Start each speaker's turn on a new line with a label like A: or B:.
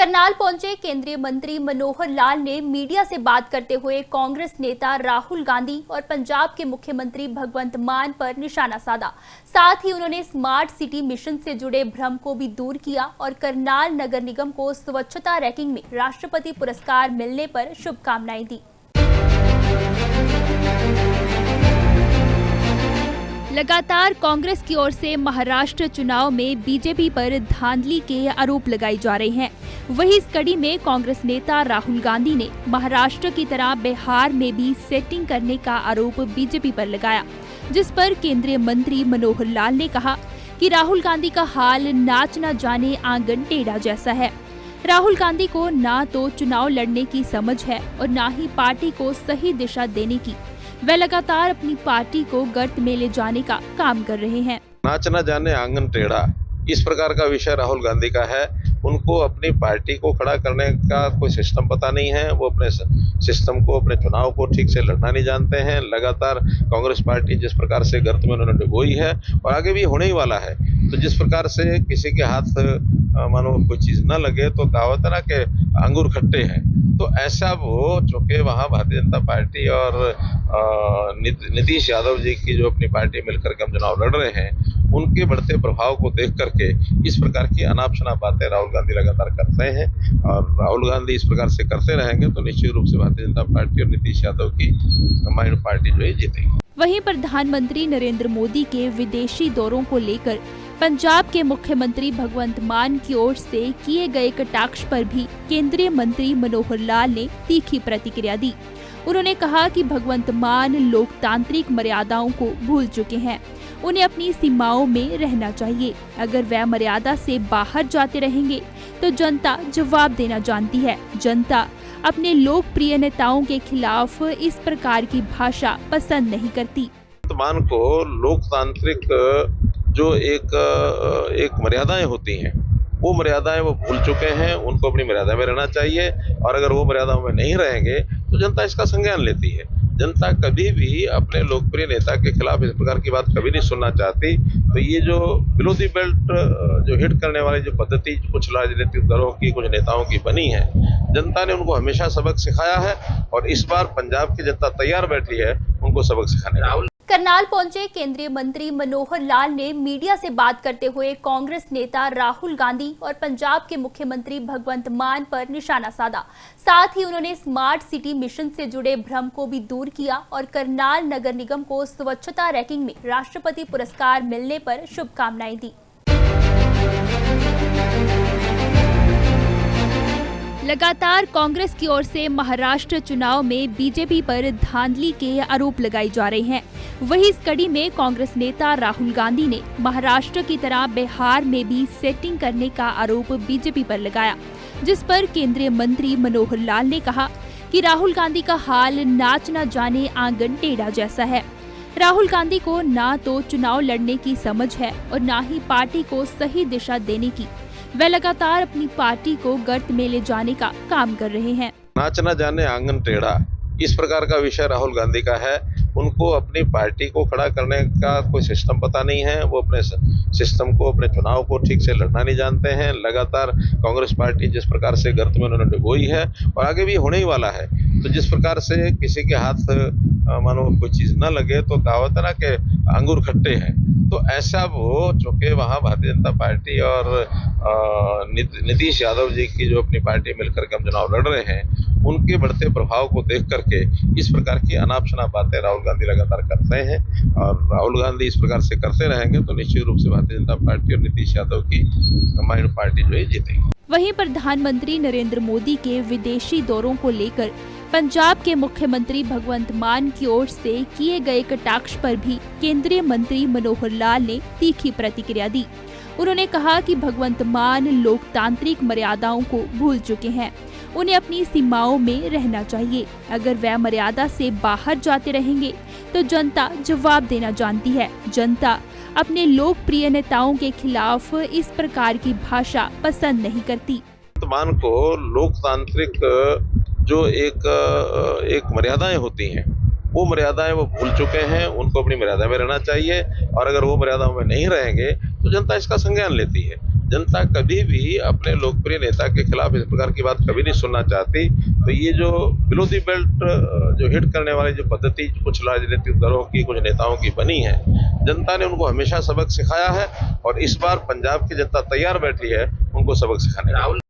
A: करनाल पहुंचे केंद्रीय मंत्री मनोहर लाल ने मीडिया से बात करते हुए कांग्रेस नेता राहुल गांधी और पंजाब के मुख्यमंत्री भगवंत मान पर निशाना साधा। साथ ही उन्होंने स्मार्ट सिटी मिशन से जुड़े भ्रम को भी दूर किया और करनाल नगर निगम को स्वच्छता रैंकिंग में राष्ट्रपति पुरस्कार मिलने पर शुभकामनाएं दी। लगातार कांग्रेस की ओर से महाराष्ट्र चुनाव में बीजेपी पर धांधली के आरोप लगाए जा रहे हैं। वहीं इस कड़ी में कांग्रेस नेता राहुल गांधी ने महाराष्ट्र की तरह बिहार में भी सेटिंग करने का आरोप बीजेपी पर लगाया, जिस पर केंद्रीय मंत्री मनोहर लाल ने कहा कि राहुल गांधी का हाल नाच न जाने आंगन टेढ़ा जैसा है। राहुल गांधी को ना तो चुनाव लड़ने की समझ है और ना ही पार्टी को सही दिशा देने की। वे लगातार अपनी पार्टी को गर्त में ले जाने का काम कर रहे हैं।
B: नाच न जाने आंगन टेढ़ा, इस प्रकार का विषय राहुल गांधी का है। उनको अपनी पार्टी को खड़ा करने का कोई सिस्टम पता नहीं है। वो अपने सिस्टम को, अपने चुनाव को ठीक से लड़ना नहीं जानते हैं। लगातार कांग्रेस पार्टी जिस प्रकार से गर्त में उन्होंने डुबोई है और आगे भी होने ही वाला है, तो जिस प्रकार से किसी के हाथ मानो कोई चीज न लगे तो कहावत है ना कि अंगूर खट्टे हैं, तो ऐसा वो चूंकि वहाँ भारतीय जनता पार्टी और नीतीश यादव जी की जो अपनी पार्टी मिलकर के हम चुनाव लड़ रहे हैं, उनके बढ़ते प्रभाव को देख करके इस प्रकार की अनाप शनाप बातें राहुल गांधी लगातार करते हैं। और राहुल गांधी इस प्रकार से करते रहेंगे तो निश्चित रूप से भारतीय जनता पार्टी और नीतीश यादव की कंबाइंड पार्टी जो है जीतेगी।
A: वहीं प्रधानमंत्री नरेंद्र मोदी के विदेशी दौरों को लेकर पंजाब के मुख्यमंत्री भगवंत मान की ओर से किए गए कटाक्ष पर भी केंद्रीय मंत्री मनोहर लाल ने तीखी प्रतिक्रिया दी। उन्होंने कहा कि भगवंत मान लोकतांत्रिक मर्यादाओं को भूल चुके हैं। उन्हें अपनी सीमाओं में रहना चाहिए। अगर वह मर्यादा से बाहर जाते रहेंगे तो जनता जवाब देना जानती है। जनता अपने लोकप्रिय नेताओं के खिलाफ इस प्रकार की भाषा पसंद नहीं करती।
B: मान को लोकतांत्रिक जो एक मर्यादाएं होती हैं, वो मर्यादाएं वो भूल चुके हैं। उनको अपनी मर्यादा में रहना चाहिए और अगर वो मर्यादाओं में नहीं रहेंगे तो जनता इसका संज्ञान लेती है। जनता कभी भी अपने लोकप्रिय नेता के खिलाफ इस प्रकार की बात कभी नहीं सुनना चाहती। तो ये जो बिलो द बेल्ट जो हिट करने वाली जो पद्धति कुछ राजनीतिक दलों की, कुछ नेताओं की बनी है, जनता ने उनको हमेशा सबक सिखाया है और इस बार पंजाब की जनता तैयार बैठी है उनको सबक सिखाने का।
A: करनाल पहुंचे केंद्रीय मंत्री मनोहर लाल ने मीडिया से बात करते हुए कांग्रेस नेता राहुल गांधी और पंजाब के मुख्यमंत्री भगवंत मान पर निशाना साधा। साथ ही उन्होंने स्मार्ट सिटी मिशन से जुड़े भ्रम को भी दूर किया और करनाल नगर निगम को स्वच्छता रैंकिंग में राष्ट्रपति पुरस्कार मिलने पर शुभकामनाएं दी। लगातार कांग्रेस की ओर से महाराष्ट्र चुनाव में बीजेपी पर धांधली के आरोप लगाए जा रहे हैं। वहीं इस कड़ी में कांग्रेस नेता राहुल गांधी ने महाराष्ट्र की तरह बिहार में भी सेटिंग करने का आरोप बीजेपी पर लगाया, जिस पर केंद्रीय मंत्री मनोहर लाल ने कहा कि राहुल गांधी का हाल नाच न जाने आंगन टेढ़ा जैसा है। राहुल गांधी को ना तो चुनाव लड़ने की समझ है और ना ही पार्टी को सही दिशा देने की। वे लगातार अपनी पार्टी को गर्त में ले जाने का काम कर रहे हैं।
B: नाच न जाने आंगन टेढ़ा, इस प्रकार का विषय राहुल गांधी का है। उनको अपनी पार्टी को खड़ा करने का कोई सिस्टम पता नहीं है। वो अपने सिस्टम को, अपने चुनाव को ठीक से लड़ना नहीं जानते हैं। लगातार कांग्रेस पार्टी जिस प्रकार से गर्त में उन्होंने डुबोई है और आगे भी होने ही वाला है, तो जिस प्रकार से किसी के हाथ मानो कोई चीज न लगे तो कहावत है ना कि अंगूर खट्टे हैं, तो ऐसा वो चूंकि वहाँ भारतीय जनता पार्टी और नीतीश यादव जी की जो अपनी पार्टी मिलकर के हम चुनाव लड़ रहे हैं, उनके बढ़ते प्रभाव को देख करके इस प्रकार की अनाप शनाप बातें राहुल गांधी लगातार करते हैं। और राहुल गांधी इस प्रकार से करते रहेंगे तो निश्चित रूप से भारतीय जनता पार्टी और नीतीश यादव की कंबाइंड पार्टी जो है जीतेगी।
A: वहीं प्रधानमंत्री नरेंद्र मोदी के विदेशी दौरों को लेकर पंजाब के मुख्यमंत्री भगवंत मान की ओर से किए गए कटाक्ष पर भी केंद्रीय मंत्री मनोहर लाल ने तीखी प्रतिक्रिया दी। उन्होंने कहा कि भगवंत मान लोकतांत्रिक मर्यादाओं को भूल चुके हैं। उन्हें अपनी सीमाओं में रहना चाहिए। अगर वह मर्यादा से बाहर जाते रहेंगे तो जनता जवाब देना जानती है। जनता अपने लोकप्रिय नेताओं के खिलाफ इस प्रकार की भाषा पसंद नहीं करती।
B: मान को लोकतांत्रिक जो एक मर्यादाएं होती हैं, वो मर्यादाएं वो भूल चुके हैं। उनको अपनी मर्यादा में रहना चाहिए और अगर वो मर्यादाओं में नहीं रहेंगे तो जनता इसका संज्ञान लेती है। जनता कभी भी अपने लोकप्रिय नेता के खिलाफ इस प्रकार की बात कभी नहीं सुनना चाहती। तो ये जो बिलो द बेल्ट जो हिट करने वाली जो पद्धति कुछ राजनीतिक दलों की, कुछ नेताओं की बनी है, जनता ने उनको हमेशा सबक सिखाया है और इस बार पंजाब की जनता तैयार बैठी है उनको सबक सिखाने के लिए।